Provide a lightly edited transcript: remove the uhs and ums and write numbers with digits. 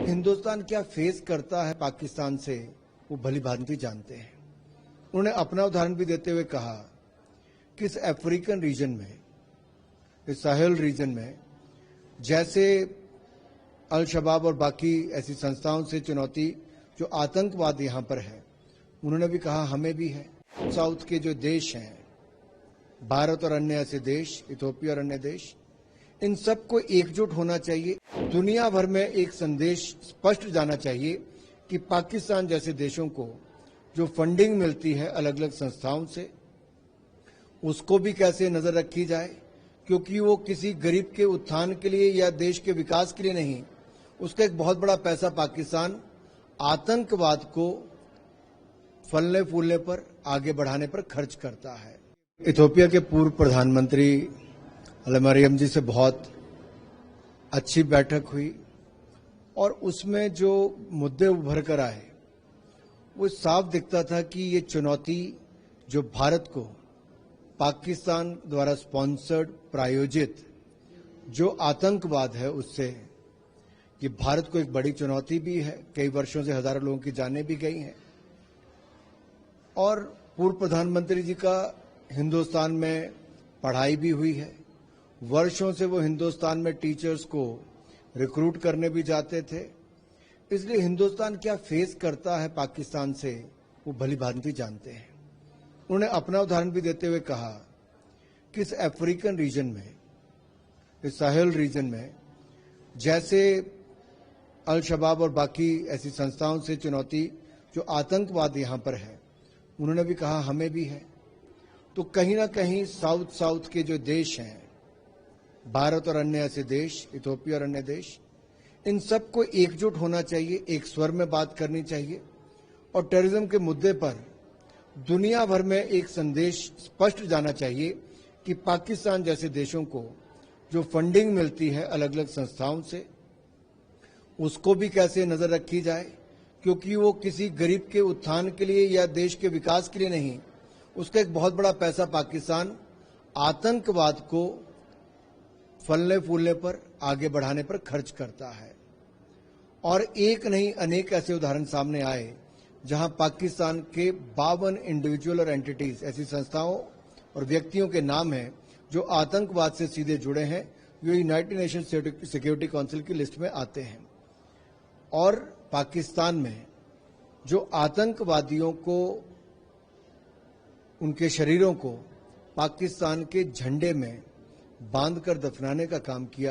हिंदुस्तान क्या फेस करता है पाकिस्तान से वो भली भांति जानते हैं। उन्होंने अपना उदाहरण भी देते हुए कहा कि इस अफ्रीकन रीजन में, इस साहेल रीजन में जैसे अल शबाब और बाकी ऐसी संस्थाओं से चुनौती जो आतंकवाद यहां पर है, उन्होंने भी कहा हमें भी है। साउथ के जो देश हैं, भारत और अन्य ऐसे देश, इथियोपिया और अन्य देश, इन सबको एकजुट होना चाहिए। दुनिया भर में एक संदेश स्पष्ट जाना चाहिए कि पाकिस्तान जैसे देशों को जो फंडिंग मिलती है अलग अलग संस्थाओं से, उसको भी कैसे नजर रखी जाए, क्योंकि वो किसी गरीब के उत्थान के लिए या देश के विकास के लिए नहीं, उसका एक बहुत बड़ा पैसा पाकिस्तान आतंकवाद को फलने फूलने पर, आगे बढ़ाने पर खर्च करता है। इथियोपिया के पूर्व प्रधानमंत्री मरियम जी से बहुत अच्छी बैठक हुई और उसमें जो मुद्दे उभर कर आए वो साफ दिखता था कि ये चुनौती जो भारत को पाकिस्तान द्वारा स्पॉन्सर्ड, प्रायोजित जो आतंकवाद है, उससे ये भारत को एक बड़ी चुनौती भी है। कई वर्षों से हजारों लोगों की जानें भी गई हैं और पूर्व प्रधानमंत्री जी का हिंदुस्तान में पढ़ाई भी हुई है। वर्षों से वो हिंदुस्तान में टीचर्स को रिक्रूट करने भी जाते थे। इसलिए हिंदुस्तान क्या फेस करता है पाकिस्तान से वो भली भांति जानते हैं। उन्होंने अपना उदाहरण भी देते हुए कहा कि इस अफ्रीकन रीजन में, इस साहेल रीजन में जैसे अल शबाब और बाकी ऐसी संस्थाओं से चुनौती जो आतंकवाद यहां पर है, उन्होंने भी कहा हमें भी है। तो कहीं ना कहीं साउथ के जो देश हैं, भारत और अन्य ऐसे देश, इथियोपिया और अन्य देश, इन सबको एकजुट होना चाहिए, एक स्वर में बात करनी चाहिए और टेररिज्म के मुद्दे पर दुनिया भर में एक संदेश स्पष्ट जाना चाहिए कि पाकिस्तान जैसे देशों को जो फंडिंग मिलती है अलग अलग संस्थाओं से, उसको भी कैसे नजर रखी जाए, क्योंकि वो किसी गरीब के उत्थान के लिए या देश के विकास के लिए नहीं, उसका एक बहुत बड़ा पैसा पाकिस्तान आतंकवाद को फलने फूलने पर, आगे बढ़ाने पर खर्च करता है। और एक नहीं अनेक ऐसे उदाहरण सामने आए जहां पाकिस्तान के 52 इंडिविजुअल और एंटिटीज, ऐसी संस्थाओं और व्यक्तियों के नाम हैं जो आतंकवाद से सीधे जुड़े हैं, जो यूनाइटेड नेशन सिक्योरिटी काउंसिल की लिस्ट में आते हैं। और पाकिस्तान में जो आतंकवादियों को, उनके शरीरों को पाकिस्तान के झंडे में बांधकर दफनाने का काम किया।